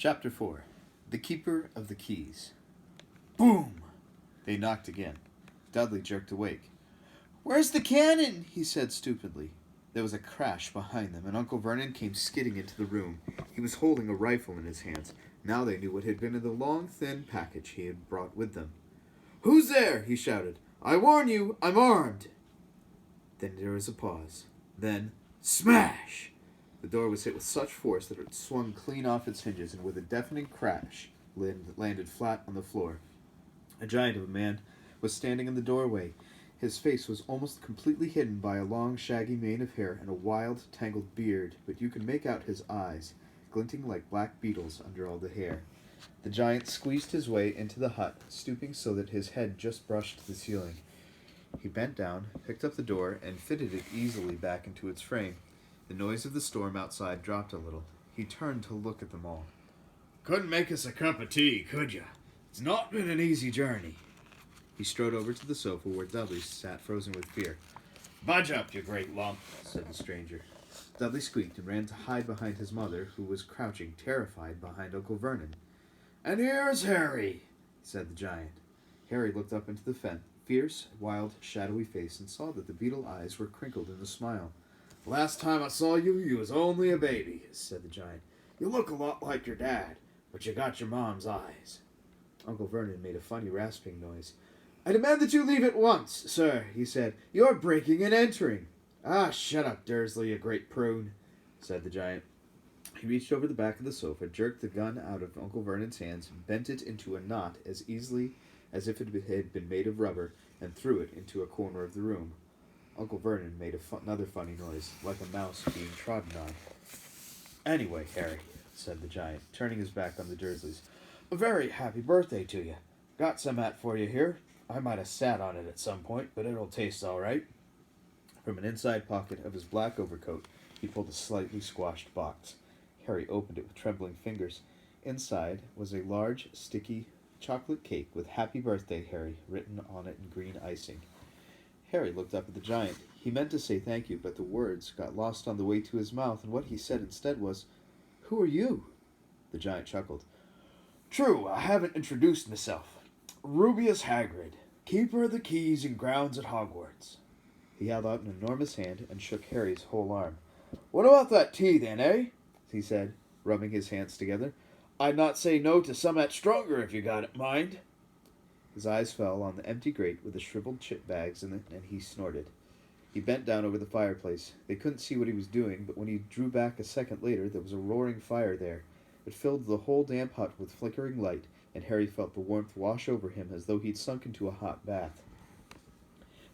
Chapter 4. The Keeper of the Keys. Boom! They knocked again. Dudley jerked awake. "Where's the cannon?" he said stupidly. There was a crash behind them, and Uncle Vernon came skidding into the room. He was holding a rifle in his hands. Now they knew what had been in the long, thin package he had brought with them. "Who's there?" he shouted. "I warn you, I'm armed." Then there was a pause. Then, smash! The door was hit with such force that it swung clean off its hinges, and with a deafening crash, landed flat on the floor. A giant of a man was standing in the doorway. His face was almost completely hidden by a long, shaggy mane of hair and a wild, tangled beard, but you could make out his eyes, glinting like black beetles under all the hair. The giant squeezed his way into the hut, stooping so that his head just brushed the ceiling. He bent down, picked up the door, and fitted it easily back into its frame. The noise of the storm outside dropped a little. He turned to look at them all. "Couldn't make us a cup of tea, could you? It's not been an easy journey." He strode over to the sofa where Dudley sat frozen with fear. "Budge up, you great lump," said the stranger. Dudley squeaked and ran to hide behind his mother, who was crouching, terrified, behind Uncle Vernon. "And here's Harry," said the giant. Harry looked up into the fierce, wild, shadowy face and saw that the beetle eyes were crinkled in a smile. "Last time I saw you, you was only a baby," said the giant. "You look a lot like your dad, but you got your mom's eyes." Uncle Vernon made a funny rasping noise. "I demand that you leave at once, sir," he said. "You're breaking and entering." "Ah, shut up, Dursley, you great prune," said the giant. He reached over the back of the sofa, jerked the gun out of Uncle Vernon's hands, bent it into a knot as easily as if it had been made of rubber, and threw it into a corner of the room. Uncle Vernon made another funny noise, like a mouse being trodden on. "Anyway, Harry," said the giant, turning his back on the Dursleys, "a very happy birthday to you. Got some hat for you here. I might have sat on it at some point, but it'll taste all right." From an inside pocket of his black overcoat, he pulled a slightly squashed box. Harry opened it with trembling fingers. Inside was a large, sticky chocolate cake with "Happy Birthday, Harry" written on it in green icing. Harry looked up at the giant. He meant to say thank you, but the words got lost on the way to his mouth, and what he said instead was, "Who are you?" The giant chuckled. "True, I haven't introduced myself. Rubeus Hagrid, keeper of the keys and grounds at Hogwarts." He held out an enormous hand and shook Harry's whole arm. "What about that tea, then, eh?" he said, rubbing his hands together. "I'd not say no to some 'at stronger if you got it, mind." His eyes fell on the empty grate with the shriveled chip bags in it, and he snorted. He bent down over the fireplace. They couldn't see what he was doing, but when he drew back a second later, there was a roaring fire there. It filled the whole damp hut with flickering light, and Harry felt the warmth wash over him as though he'd sunk into a hot bath.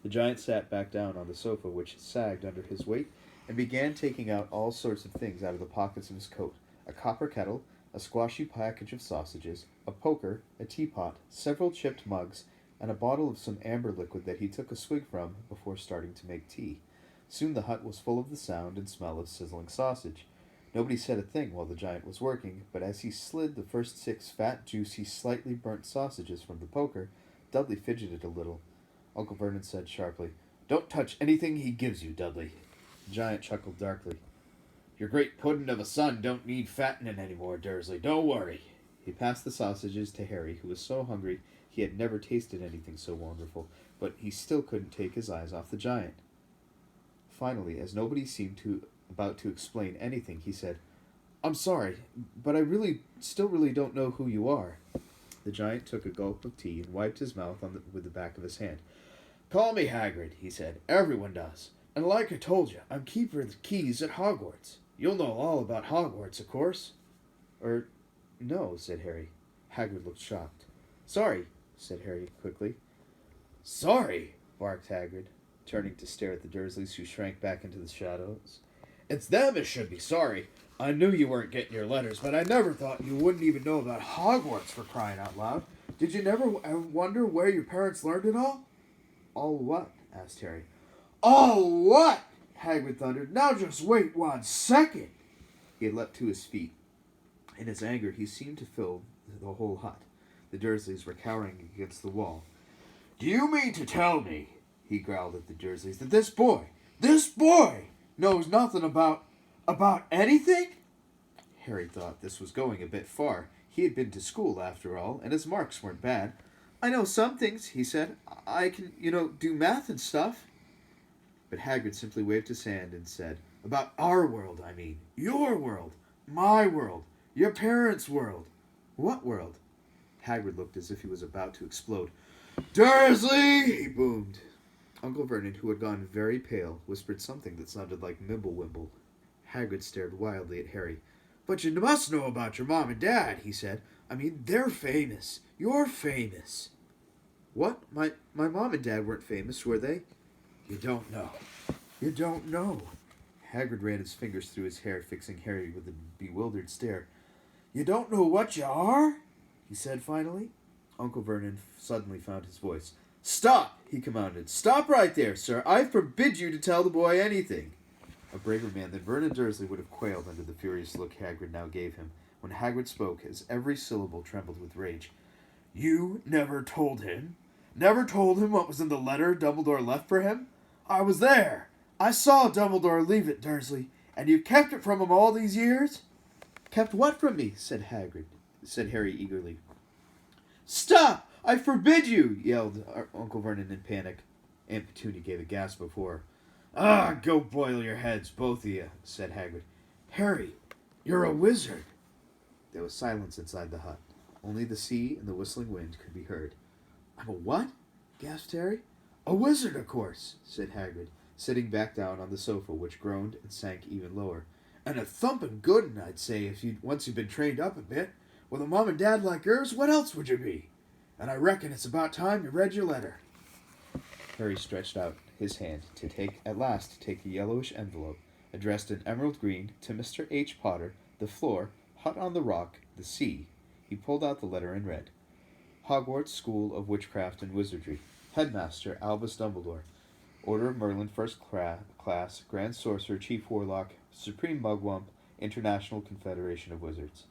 The giant sat back down on the sofa, which sagged under his weight, and began taking out all sorts of things out of the pockets of his coat. A copper kettle, a squashy package of sausages, a poker, a teapot, several chipped mugs, and a bottle of some amber liquid that he took a swig from before starting to make tea. Soon the hut was full of the sound and smell of sizzling sausage. Nobody said a thing while the giant was working, but as he slid the first 6 fat, juicy, slightly burnt sausages from the poker, Dudley fidgeted a little. Uncle Vernon said sharply, "Don't touch anything he gives you, Dudley." The giant chuckled darkly. "Your great puddin' of a son don't need fattening any more, Dursley. Don't worry." He passed the sausages to Harry, who was so hungry he had never tasted anything so wonderful, but he still couldn't take his eyes off the giant. Finally, as nobody seemed about to explain anything, he said, "I'm sorry, but I still really don't know who you are." The giant took a gulp of tea and wiped his mouth with the back of his hand. "Call me Hagrid," he said. "Everyone does. And like I told you, I'm keeper of the keys at Hogwarts. You'll know all about Hogwarts, of course." No," said Harry. Hagrid looked shocked. "Sorry," said Harry quickly. "Sorry?" barked Hagrid, turning to stare at the Dursleys, who shrank back into the shadows. "It's them as should be sorry. I knew you weren't getting your letters, but I never thought you wouldn't even know about Hogwarts, for crying out loud. Did you never wonder where your parents learned it all?" "All what?" asked Harry. "All what?" Hagrid thundered. "Now just wait 1 second." He had leapt to his feet. In his anger, he seemed to fill the whole hut. The Dursleys were cowering against the wall. "Do you mean to tell me," he growled at the Dursleys, "that this boy knows nothing about anything?" Harry thought this was going a bit far. He had been to school, after all, and his marks weren't bad. I know some things, he said. I can, do math and stuff. But Hagrid simply waved his hand and said, About our world, I mean. Your world. My world. Your parents' world. What world? Hagrid looked as if he was about to explode. Dursley! He boomed. Uncle Vernon, who had gone very pale, whispered something that sounded like Mimblewimble. Hagrid stared wildly at Harry. But you must know about your mom and dad, he said. I mean, they're famous. You're famous. What? My mom and dad weren't famous, were they? You don't know. You don't know. Hagrid ran his fingers through his hair, fixing Harry with a bewildered stare. You don't know what you are? He said finally. Uncle Vernon suddenly found his voice. Stop, he commanded. Stop right there, sir. I forbid you to tell the boy anything. A braver man than Vernon Dursley would have quailed under the furious look Hagrid now gave him. When Hagrid spoke, his every syllable trembled with rage. You never told him? Never told him what was in the letter Dumbledore left for him? I was there. I saw Dumbledore leave it, Dursley, and you've kept it from him all these years? Kept what from me? said Harry eagerly. Stop! I forbid you! Yelled Uncle Vernon in panic. Aunt Petunia gave a gasp of horror. Ah, go boil your heads, both of you, said Hagrid. Harry, you're a wizard. There was silence inside the hut. Only the sea and the whistling wind could be heard. I'm a what? Gasped Harry. A wizard, of course, said Hagrid, sitting back down on the sofa, which groaned and sank even lower. And a thumping good un, I'd say, if once you'd been trained up a bit. With a mom and dad like yours, what else would you be? And I reckon it's about time you read your letter. Harry stretched out his hand to at last take a yellowish envelope, addressed in emerald green to Mr. H. Potter, the floor, hut on the rock, the sea. He pulled out the letter and read, Hogwarts School of Witchcraft and Wizardry, Headmaster Albus Dumbledore, Order of Merlin First Class, Grand Sorcerer, Chief Warlock, Supreme Mugwump, International Confederation of Wizards.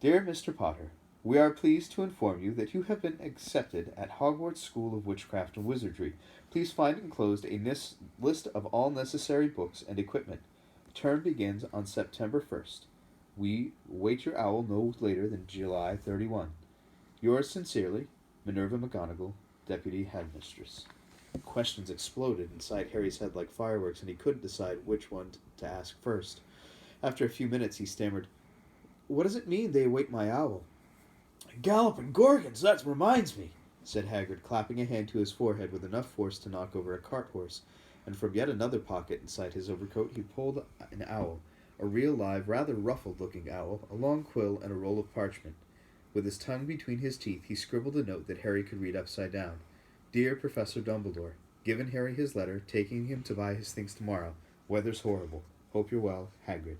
Dear Mr. Potter, we are pleased to inform you that you have been accepted at Hogwarts School of Witchcraft and Wizardry. Please find enclosed a list of all necessary books and equipment. Term begins on September 1st. We wait your owl no later than July 31. Yours sincerely, Minerva McGonagall, Deputy Headmistress. Questions exploded inside Harry's head like fireworks, and he couldn't decide which one to ask first. After a few minutes, he stammered, What does it mean they await my owl? Galloping Gorgons, that reminds me, said Hagrid, clapping a hand to his forehead with enough force to knock over a cart horse, and from yet another pocket inside his overcoat he pulled an owl, a real live, rather ruffled-looking owl, a long quill, and a roll of parchment. With his tongue between his teeth, he scribbled a note that Harry could read upside down. Dear Professor Dumbledore, given Harry his letter, taking him to buy his things tomorrow. Weather's horrible. Hope you're well, Hagrid.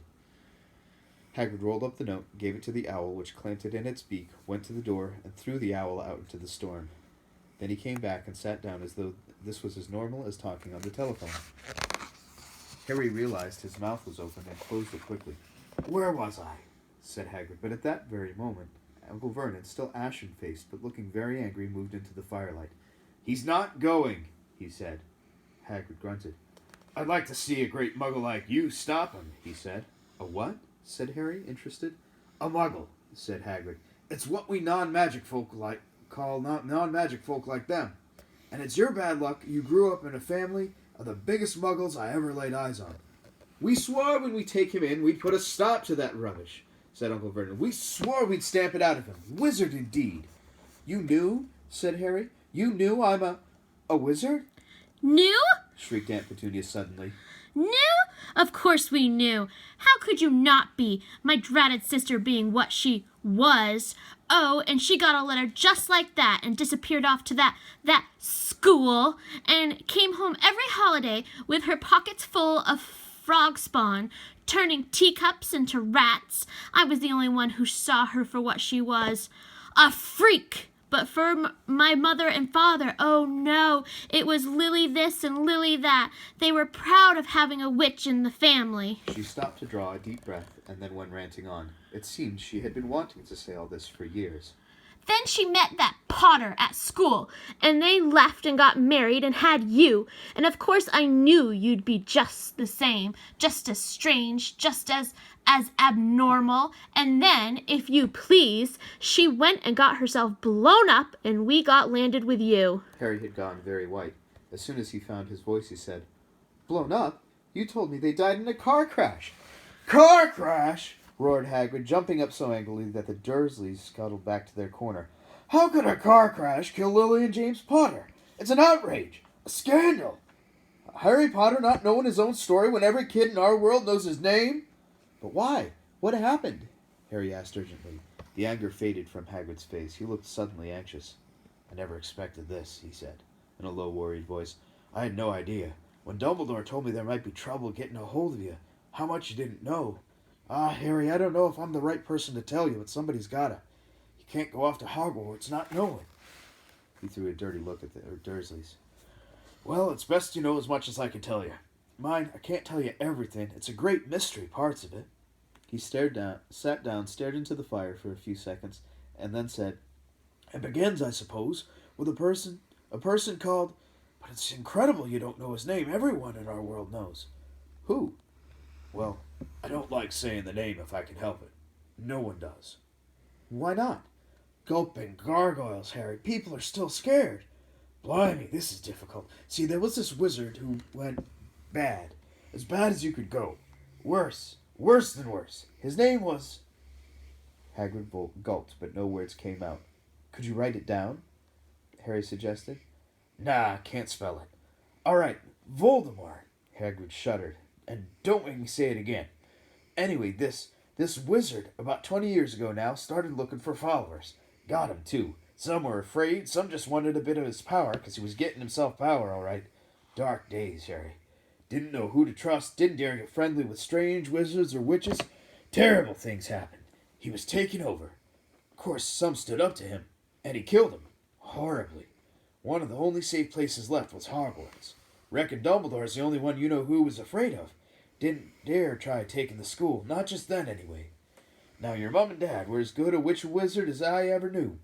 Hagrid rolled up the note, gave it to the owl, which clamped it in its beak, went to the door, and threw the owl out into the storm. Then he came back and sat down as though this was as normal as talking on the telephone. Harry realized his mouth was open and closed it quickly. Where was I? Said Hagrid, but at that very moment, Uncle Vernon, still ashen-faced but looking very angry, moved into the firelight. He's not going, he said. Hagrid grunted. I'd like to see a great muggle like you stop him, he said. A what? Said Harry, interested. A muggle, said Hagrid. It's what we non-magic folk call non-magic folk like them. And it's your bad luck you grew up in a family of the biggest muggles I ever laid eyes on. We swore when we take him in we'd put a stop to that rubbish, said Uncle Vernon. We swore we'd stamp it out of him. Wizard indeed. You knew? Said Harry. You knew I'm a wizard? Knew? Shrieked Aunt Petunia suddenly. Knew? Of course we knew. How could you not be, my dratted sister being what she was? Oh, and she got a letter just like that and disappeared off to that school and came home every holiday with her pockets full of frog spawn, turning teacups into rats. I was the only one who saw her for what she was. A freak! But for my mother and father, oh no, it was Lily this and Lily that. They were proud of having a witch in the family. She stopped to draw a deep breath and then went ranting on. It seemed she had been wanting to say all this for years. Then she met that Potter at school, and they left and got married and had you. And of course I knew you'd be just the same, just as strange, just as abnormal. And then, if you please, she went and got herself blown up, and we got landed with you. Harry had gone very white. As soon as he found his voice, he said, "Blown up? You told me they died in a car crash." "Car crash!" roared Hagrid, jumping up so angrily that the Dursleys scuttled back to their corner. "How could a car crash kill Lily and James Potter? It's an outrage! A scandal! Harry Potter not knowing his own story when every kid in our world knows his name?" "But why? What happened?" Harry asked urgently. The anger faded from Hagrid's face. He looked suddenly anxious. "I never expected this," he said, in a low, worried voice. "I had no idea. When Dumbledore told me there might be trouble getting a hold of you, how much you didn't know. Harry, I don't know if I'm the right person to tell you, but somebody's gotta. You can't go off to Hogwarts not knowing." He threw a dirty look at the Dursleys. "Well, it's best you know as much as I can tell you. Mind, I can't tell you everything. It's a great mystery, parts of it." He sat down, stared into the fire for a few seconds, and then said, "It begins, I suppose, with a person called... But it's incredible you don't know his name. Everyone in our world knows." "Who?" "Well, I don't like saying the name if I can help it. No one does." "Why not?" "Gulping gargoyles, Harry. People are still scared." "Blimey, this is difficult. See, there was this wizard who went bad. As bad as you could go. Worse than worse. His name was..." Hagrid gulped, but no words came out. "Could you write it down?" Harry suggested. "Nah, can't spell it." "All right, Voldemort." Hagrid shuddered. "And don't make me say it again. Anyway, this wizard, about 20 years ago now, started looking for followers. Got 'em, too. Some were afraid, some just wanted a bit of his power, 'cause he was getting himself power, all right. Dark days, Harry. Didn't know who to trust, didn't dare get friendly with strange wizards or witches. Terrible things happened. He was taken over. Of course, some stood up to him, and he killed them. Horribly. One of the only safe places left was Hogwarts. Reckon Dumbledore's the only one you know who was afraid of. Didn't dare try taking the school, not just then anyway. Now your mum and dad were as good a witch or wizard as I ever knew.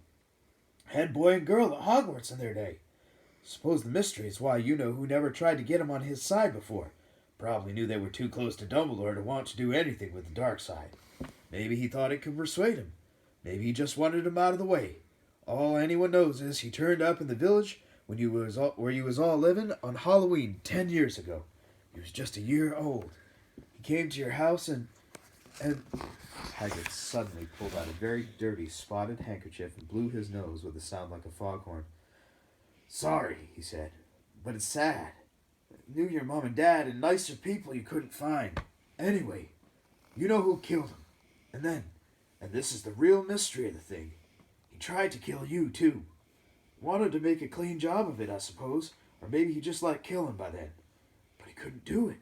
Head boy and girl at Hogwarts in their day. Suppose the mystery is why you know who never tried to get him on his side before. Probably knew they were too close to Dumbledore to want to do anything with the dark side. Maybe he thought it could persuade him. Maybe he just wanted him out of the way. All anyone knows is he turned up in the village where you was all living on Halloween 10 years ago. He was just a year old. He came to your house and Hagrid suddenly pulled out a very dirty, spotted handkerchief and blew his nose with a sound like a foghorn. "Sorry," he said, "but it's sad. Knew your mom and dad and nicer people you couldn't find. Anyway, you know who killed him. And this is the real mystery of the thing. He tried to kill you, too. Wanted to make a clean job of it, I suppose, or maybe he just liked killing by then. But he couldn't do it.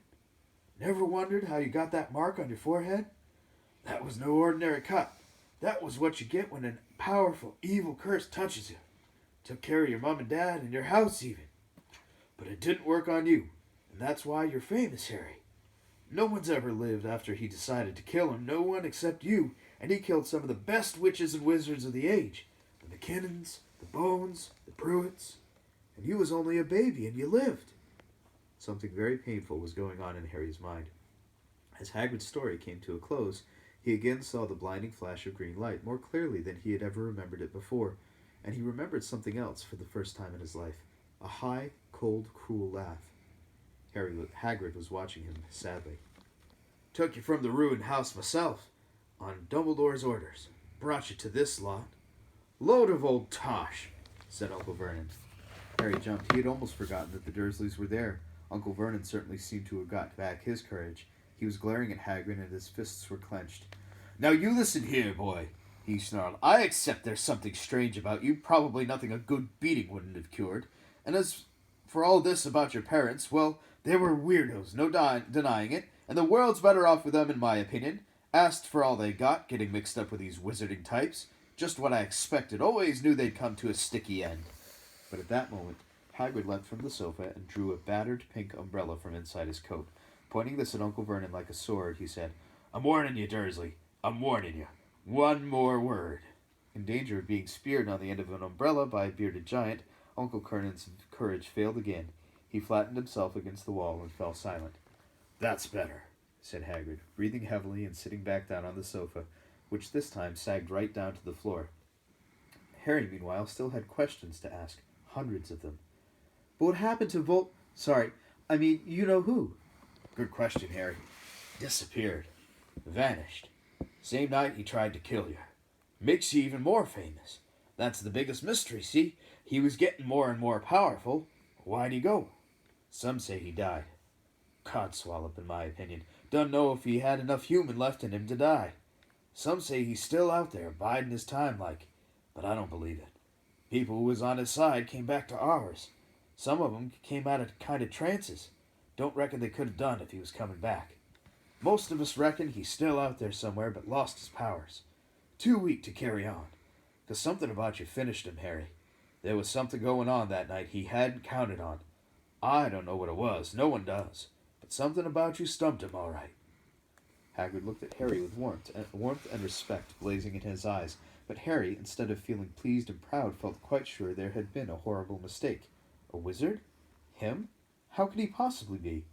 Never wondered how you got that mark on your forehead? That was no ordinary cut. That was what you get when a powerful, evil curse touches you. Took care of your mom and dad and your house even. But it didn't work on you, and that's why you're famous, Harry. No one's ever lived after he decided to kill him, no one except you, and he killed some of the best witches and wizards of the age. The McKinnons, the Bones, the Pruitts. And you was only a baby, and you lived." Something very painful was going on in Harry's mind. As Hagrid's story came to a close, he again saw the blinding flash of green light more clearly than he had ever remembered it before, and he remembered something else for the first time in his life, a high, cold, cruel laugh. Hagrid was watching him sadly. "Took you from the ruined house myself, on Dumbledore's orders. Brought you to this lot." "Load of old tosh," said Uncle Vernon. Harry jumped. He had almost forgotten that the Dursleys were there. Uncle Vernon certainly seemed to have got back his courage. He was glaring at Hagrid, and his fists were clenched. "Now you listen here, boy," he snarled. "I accept there's something strange about you, probably nothing a good beating wouldn't have cured. And as for all this about your parents, well, they were weirdos, no denying it, and the world's better off with them in my opinion. Asked for all they got, getting mixed up with these wizarding types. Just what I expected. Always knew they'd come to a sticky end." But at that moment, Hagrid leapt from the sofa and drew a battered pink umbrella from inside his coat. Pointing this at Uncle Vernon like a sword, he said, "I'm warning you, Dursley. I'm warning you. One more word." In danger of being speared on the end of an umbrella by a bearded giant, Uncle Vernon's courage failed again. He flattened himself against the wall and fell silent. "That's better," said Hagrid, breathing heavily and sitting back down on the sofa, which this time sagged right down to the floor. Harry, meanwhile, still had questions to ask, hundreds of them. "But what happened to Sorry, I mean, you know who?" "Good question, Harry. Disappeared. Vanished. Same night he tried to kill you. Makes you even more famous. That's the biggest mystery, see? He was getting more and more powerful. Why'd he go? Some say he died. Codswallop, in my opinion. Don't know if he had enough human left in him to die. Some say he's still out there, biding his time like, but I don't believe it. People who was on his side came back to ours. Some of them came out of kind of trances. Don't reckon they could have done if he was coming back. Most of us reckon he's still out there somewhere, but lost his powers. Too weak to carry on. 'Cause something about you finished him, Harry. There was something going on that night he hadn't counted on. I don't know what it was, no one does. But something about you stumped him all right." Hagrid looked at Harry with warmth and respect blazing in his eyes, but Harry, instead of feeling pleased and proud, felt quite sure there had been a horrible mistake. A wizard? Him? How could he possibly be?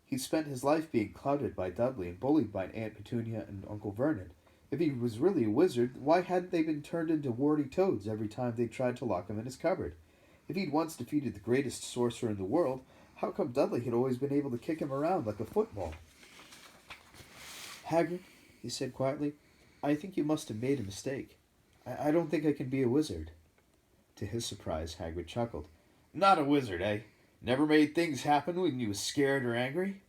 He'd spent his life being clouted by Dudley and bullied by Aunt Petunia and Uncle Vernon. If he was really a wizard, why hadn't they been turned into warty toads every time they tried to lock him in his cupboard? If he'd once defeated the greatest sorcerer in the world, how come Dudley had always been able to kick him around like a football? "Hagrid," he said quietly, "I think you must have made a mistake. I don't think I can be a wizard." To his surprise, Hagrid chuckled. "Not a wizard, eh? Never made things happen when you was scared or angry?"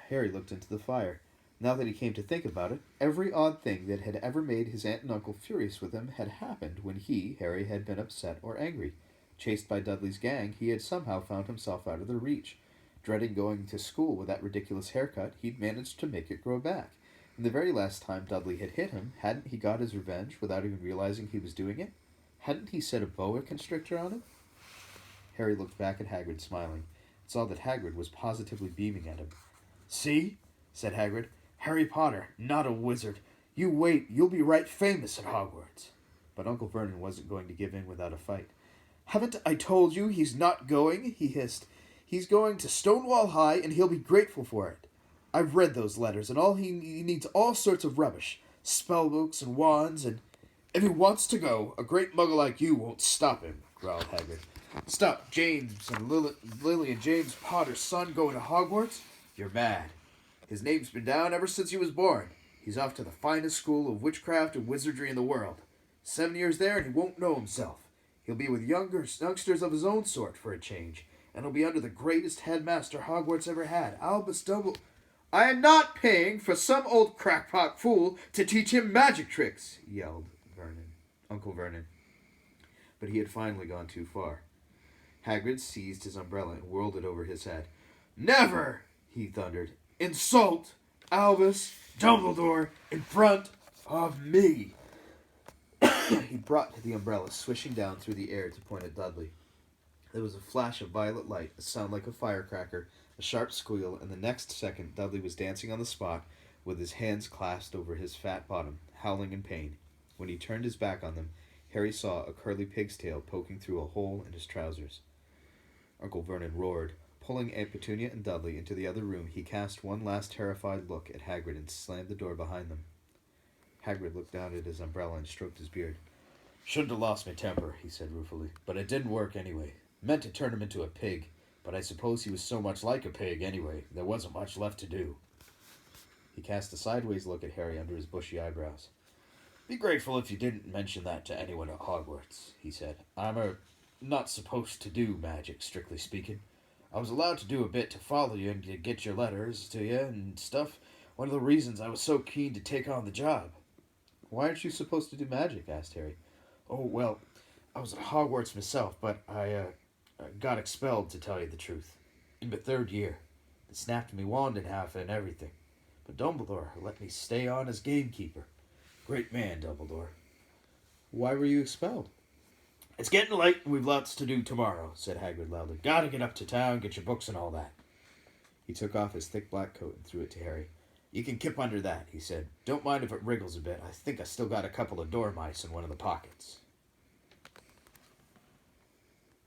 Harry looked into the fire. Now that he came to think about it, every odd thing that had ever made his aunt and uncle furious with him had happened when he, Harry, had been upset or angry. Chased by Dudley's gang, he had somehow found himself out of their reach. Dreading going to school with that ridiculous haircut, he'd managed to make it grow back. And the very last time Dudley had hit him, hadn't he got his revenge without even realizing he was doing it? Hadn't he set a boa constrictor on him? Harry looked back at Hagrid, smiling, and saw that Hagrid was positively beaming at him. "See?" said Hagrid. "Harry Potter, not a wizard. You wait, you'll be right famous at Hogwarts." But Uncle Vernon wasn't going to give in without a fight. "Haven't I told you he's not going?" he hissed. "He's going to Stonewall High, and he'll be grateful for it. I've read those letters, and all he needs all sorts of rubbish. Spellbooks and wands, and if he wants to go, a great muggle like you won't stop him," growled Hagrid. "Stop James and Lily and James Potter's son going to Hogwarts? You're mad. His name's been down ever since he was born. He's off to the finest school of witchcraft and wizardry in the world. 7 years there and he won't know himself. He'll be with youngsters of his own sort for a change, and he'll be under the greatest headmaster Hogwarts ever had, Albus Dumbledore." "I am not paying for some old crackpot fool to teach him magic tricks," yelled Uncle Vernon. But he had finally gone too far. Hagrid seized his umbrella and whirled it over his head. "Never," he thundered, "insult Albus Dumbledore in front of me." He brought the umbrella swishing down through the air to point at Dudley. There was a flash of violet light, a sound like a firecracker, a sharp squeal, and the next second Dudley was dancing on the spot with his hands clasped over his fat bottom, howling in pain. When he turned his back on them, Harry saw a curly pig's tail poking through a hole in his trousers. Uncle Vernon roared. Pulling Aunt Petunia and Dudley into the other room, he cast one last terrified look at Hagrid and slammed the door behind them. Hagrid looked down at his umbrella and stroked his beard. "Shouldn't have lost my temper," he said ruefully, "but it didn't work anyway. Meant to turn him into a pig, but I suppose he was so much like a pig anyway, there wasn't much left to do." He cast a sideways look at Harry under his bushy eyebrows. "Be grateful if you didn't mention that to anyone at Hogwarts," he said. "I'm not supposed to do magic, strictly speaking. I was allowed to do a bit to follow you and to get your letters to you and stuff. One of the reasons I was so keen to take on the job." "Why aren't you supposed to do magic?" asked Harry. "Oh, well, I was at Hogwarts myself, but I got expelled, to tell you the truth. In my 3rd year. They snapped me wand in half and everything. But Dumbledore let me stay on as gamekeeper. Great man, Dumbledore." "Why were you expelled?" "It's getting late and we've lots to do tomorrow," said Hagrid loudly. "Gotta get up to town, get your books and all that." He took off his thick black coat and threw it to Harry. You can kip under that, he said. Don't mind if it wriggles a bit. I think I still got a couple of dormice in one of the pockets.